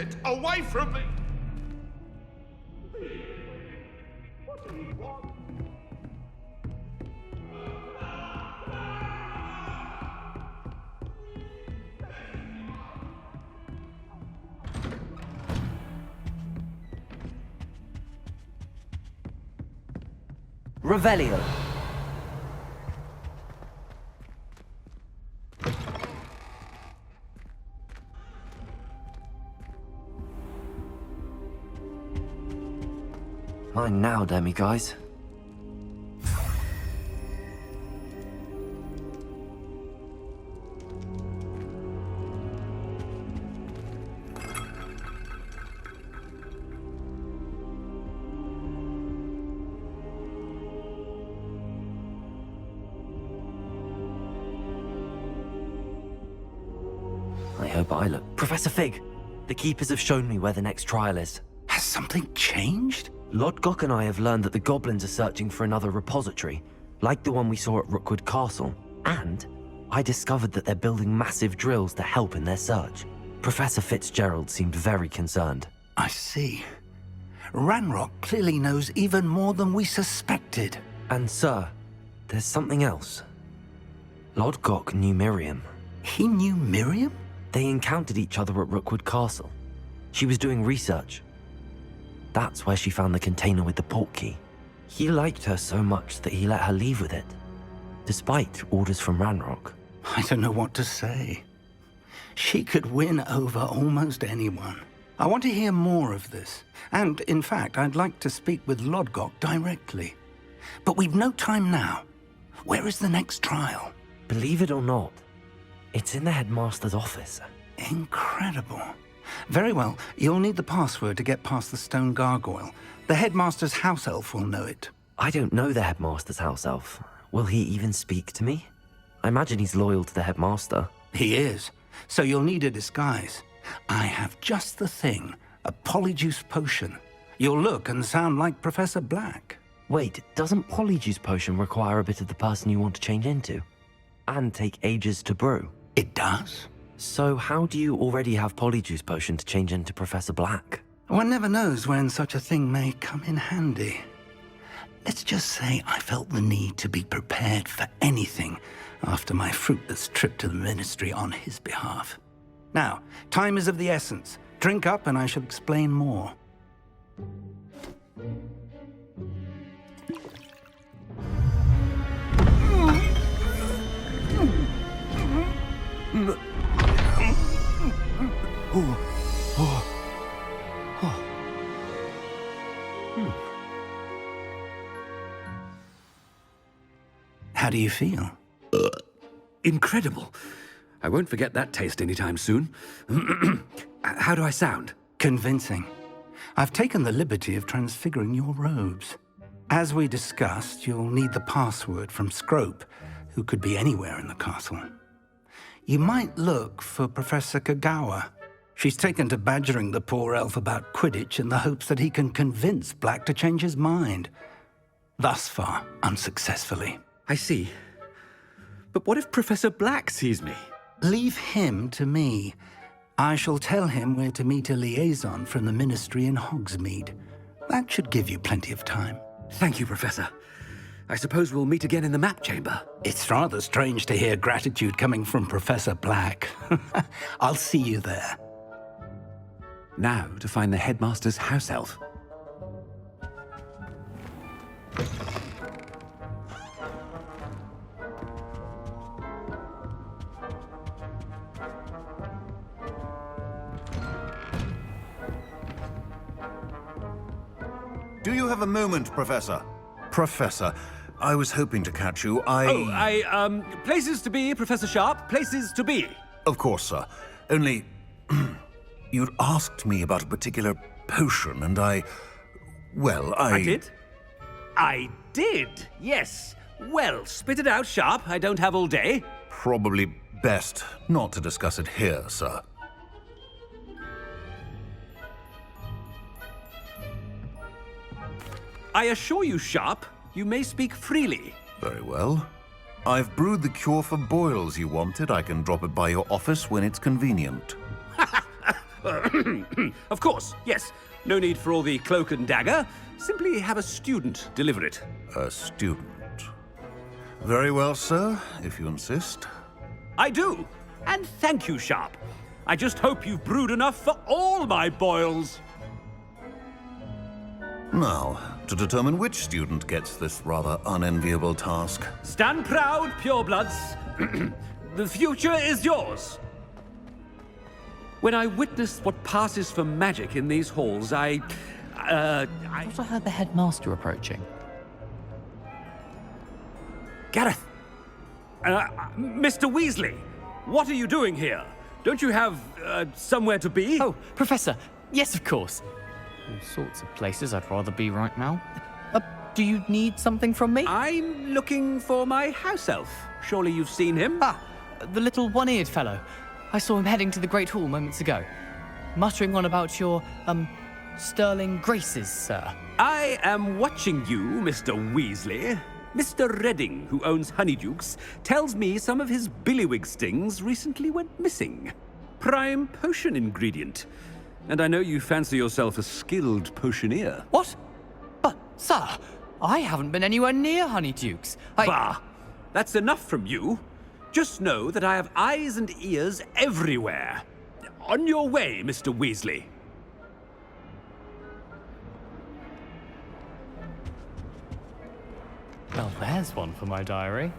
it away from me! What do you want? Revelio. Mine now, demi-guys. I hope I look... Professor Fig! The Keepers have shown me where the next trial is. Has something changed? Lodgok and I have learned that the goblins are searching for another repository, like the one we saw at Rookwood Castle. And I discovered that they're building massive drills to help in their search. Professor Fitzgerald seemed very concerned. I see. Ranrock clearly knows even more than we suspected. And sir, there's something else. Lodgok knew Miriam. He knew Miriam? They encountered each other at Rookwood Castle. She was doing research. That's where she found the container with the portkey. He liked her so much that he let her leave with it, despite orders from Ranrock. I don't know what to say. She could win over almost anyone. I want to hear more of this. And, in fact, I'd like to speak with Lodgok directly. But we've no time now. Where is the next trial? Believe it or not, it's in the headmaster's office. Incredible. Very well, you'll need the password to get past the stone gargoyle. The headmaster's house elf will know it. I don't know the headmaster's house elf. Will he even speak to me? I imagine he's loyal to the headmaster. He is. So you'll need a disguise. I have just the thing. A Polyjuice potion. You'll look and sound like Professor Black. Wait, doesn't Polyjuice potion require a bit of the person you want to change into? And take ages to brew? It does. So how do you already have Polyjuice potion to change into Professor Black? One never knows when such a thing may come in handy. Let's just say I felt the need to be prepared for anything after my fruitless trip to the Ministry on his behalf. Now, time is of the essence. Drink up and I shall explain more. How do you feel? Incredible. I won't forget that taste anytime soon. How do I sound? Convincing. I've taken the liberty of transfiguring your robes. As we discussed, you'll need the password from Scrope, who could be anywhere in the castle. You might look for Professor Kagawa. She's taken to badgering the poor elf about Quidditch in the hopes that he can convince Black to change his mind. Thus far, unsuccessfully. I see. But what if Professor Black sees me? Leave him to me. I shall tell him where to meet a liaison from the Ministry in Hogsmeade. That should give you plenty of time. Thank you, Professor. I suppose we'll meet again in the map chamber. It's rather strange to hear gratitude coming from Professor Black. I'll see you there. Now to find the headmaster's house elf. Do you have a moment, Professor? Professor, I was hoping to catch you. Places to be, Professor Sharp. Places to be. Of course, sir. Only... you'd asked me about a particular potion, and well, I did? I did, yes. Well, spit it out, Sharp. I don't have all day. Probably best not to discuss it here, sir. I assure you, Sharp, you may speak freely. Very well. I've brewed the cure for boils you wanted. I can drop it by your office when it's convenient. Of course, yes. No need for all the cloak and dagger. Simply have a student deliver it. A student. Very well, sir, if you insist. I do. And thank you, Sharp. I just hope you've brewed enough for all my boils. Now, to determine which student gets this rather unenviable task. Stand proud, purebloods. The future is yours. When I witness what passes for magic in these halls, I thought I heard the headmaster approaching. Gareth! Mr. Weasley, what are you doing here? Don't you have, somewhere to be? Oh, Professor! Yes, of course. All sorts of places I'd rather be right now. Do you need something from me? I'm looking for my house elf. Surely you've seen him? Ah, the little one-eared fellow. I saw him heading to the Great Hall moments ago. Muttering on about your, sterling graces, sir. I am watching you, Mr. Weasley. Mr. Redding, who owns Honeydukes, tells me some of his billywig stings recently went missing. Prime potion ingredient. And I know you fancy yourself a skilled potioneer. What? But, sir, I haven't been anywhere near Honeydukes. Bah! That's enough from you. Just know that I have eyes and ears everywhere. On your way, Mr. Weasley. Well, there's one for my diary.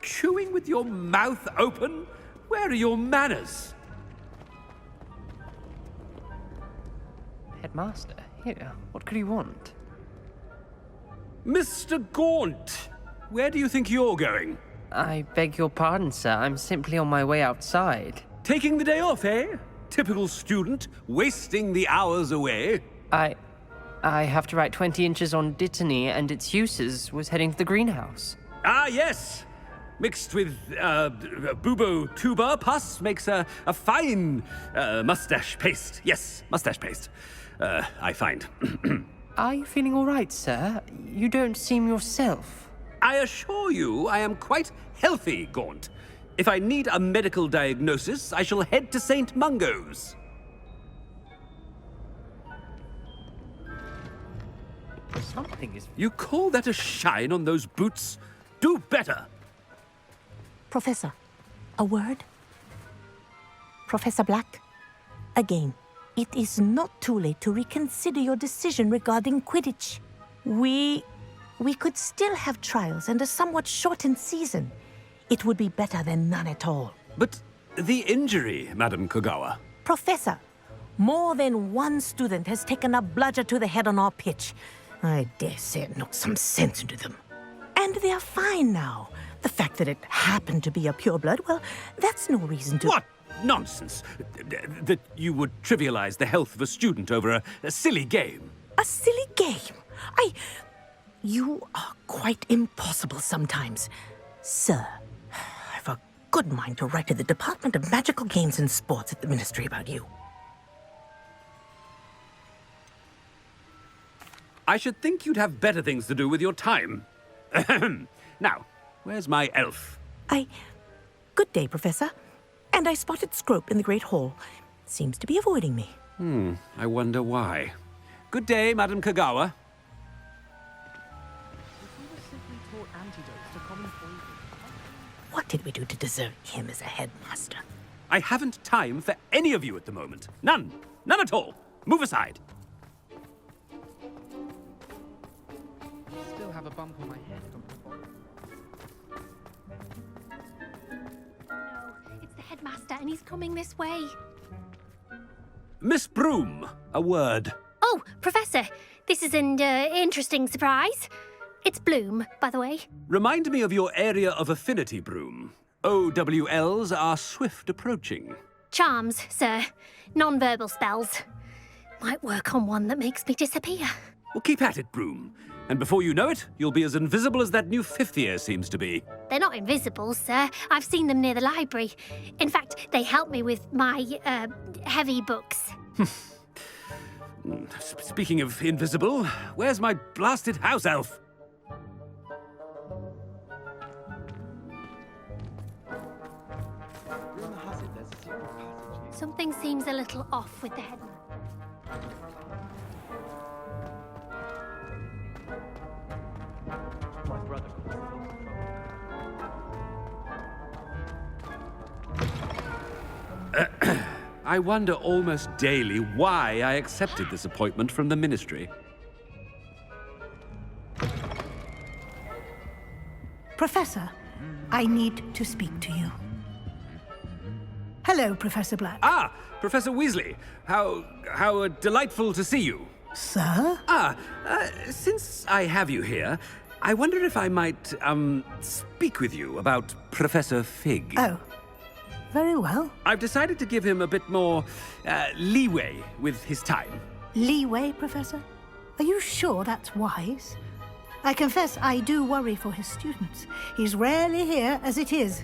Chewing with your mouth open? Where are your manners? Headmaster, here, what could he want? Mr. Gaunt, where do you think you're going? I beg your pardon, sir. I'm simply on my way outside. Taking the day off, eh? Typical student, wasting the hours away. I have to write 20 inches on Dittany and its uses. Was heading to the greenhouse. Ah, yes. Mixed with bubo tuber pus makes a fine mustache paste. Yes, mustache paste. I find. Are you feeling all right, sir? You don't seem yourself. I assure you I am quite healthy, Gaunt. If I need a medical diagnosis, I shall head to St. Mungo's. Something is... You call that a shine on those boots? Do better. Professor, a word? Professor Black, again, it is not too late to reconsider your decision regarding Quidditch. We could still have trials and a somewhat shortened season. It would be better than none at all. But the injury, Madam Kogawa. Professor, more than one student has taken a bludger to the head on our pitch. I dare say it knocked some sense into them. And they are fine now. The fact that it happened to be a pureblood, well, that's no reason to... What nonsense! That you would trivialize the health of a student over a silly game. A silly game? You are quite impossible sometimes. Sir, I've a good mind to write to the Department of Magical Games and Sports at the Ministry about you. I should think you'd have better things to do with your time. Now, where's my elf? Good day, Professor. And I spotted Scrope in the Great Hall. Seems to be avoiding me. I wonder why. Good day, Madam Kogawa. What did we do to deserve him as a headmaster? I haven't time for any of you at the moment. None. None at all. Move aside. Still have a bump on my head from before. No, it's the headmaster and he's coming this way. Miss Broom, a word. Oh, Professor, this is an interesting surprise. It's Bloom, by the way. Remind me of your area of affinity, Broom. OWLs are swift approaching. Charms, sir. Non-verbal spells. Might work on one that makes me disappear. Well, keep at it, Broom. And before you know it, you'll be as invisible as that new fifth year seems to be. They're not invisible, sir. I've seen them near the library. In fact, they help me with my, heavy books. Speaking of invisible, where's my blasted house elf? Something seems a little off with the headman. I wonder almost daily why I accepted this appointment from the Ministry. Professor, I need to speak to you. Hello, Professor Black. Ah, Professor Weasley. How delightful to see you. Sir? Since I have you here, I wonder if I might, speak with you about Professor Fig. Oh, very well. I've decided to give him a bit more, leeway with his time. Leeway, Professor? Are you sure that's wise? I confess I do worry for his students. He's rarely here as it is.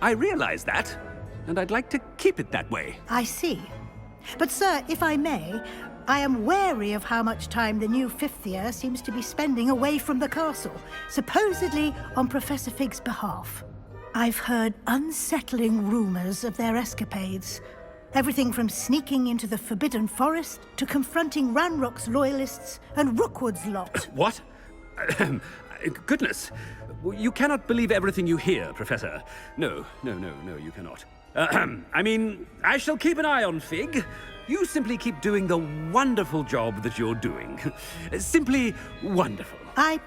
I realize that, and I'd like to keep it that way. I see. But, sir, if I may, I am wary of how much time the new fifth year seems to be spending away from the castle, supposedly on Professor Fig's behalf. I've heard unsettling rumors of their escapades. Everything from sneaking into the Forbidden Forest to confronting Ranrock's loyalists and Rookwood's lot. What? Goodness. You cannot believe everything you hear, Professor. No, you cannot. I mean, I shall keep an eye on Fig. You simply keep doing the wonderful job that you're doing. Simply wonderful. Thank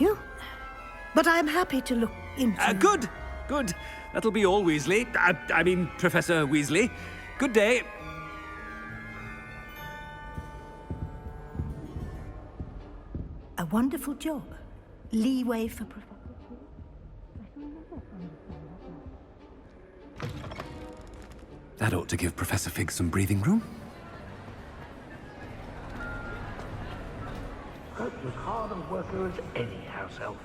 you. But I'm happy to look into... Good. That'll be all, Weasley. I mean, Professor Weasley. Good day. A wonderful job. Leeway for... That ought to give Professor Fig some breathing room. That's as hard a worker as any house elf.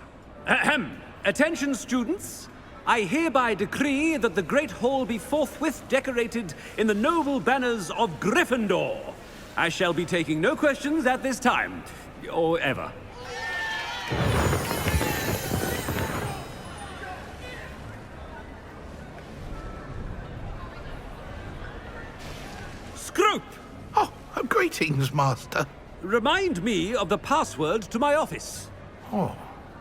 Ahem. Attention, students. I hereby decree that the Great Hall be forthwith decorated in the noble banners of Gryffindor. I shall be taking no questions at this time, or ever. Scrope! Oh, greetings, Master. Remind me of the password to my office. Oh,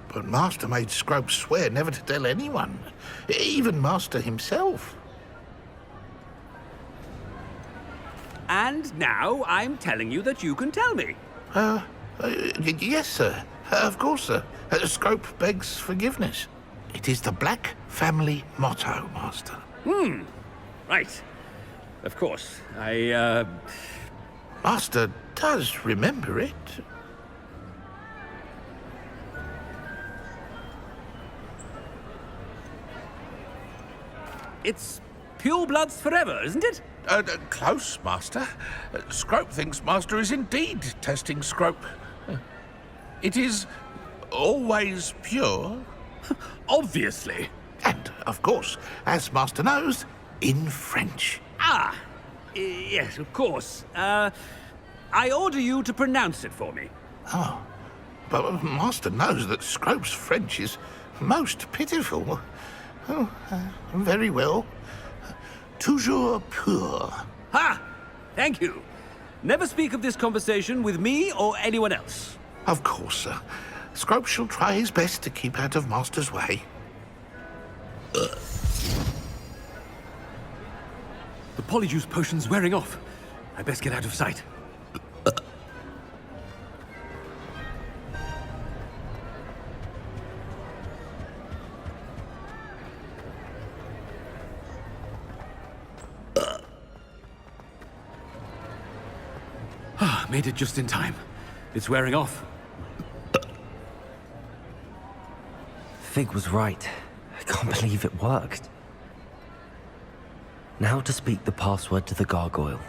but Master made Scrope swear never to tell anyone, even Master himself. And now I'm telling you that you can tell me. Yes, sir. Of course, sir. Scrope begs forgiveness. It is the Black family motto, Master. Right. Of course. Master does remember it. It's pure bloods forever, isn't it? Close, Master. Scrope thinks Master is indeed testing Scrope. It is always pure. Obviously. And, of course, as Master knows, in French. Yes, of course. I order you to pronounce it for me. Oh, but Master knows that Scrope's French is most pitiful. Oh, very well. Toujours pur. Ha! Thank you. Never speak of this conversation with me or anyone else. Of course, sir. Scrope shall try his best to keep out of Master's way. The Polyjuice potion's wearing off. I best get out of sight. Made it just in time. It's wearing off. Fig was right. I can't believe it worked. Now to speak the password to the gargoyle.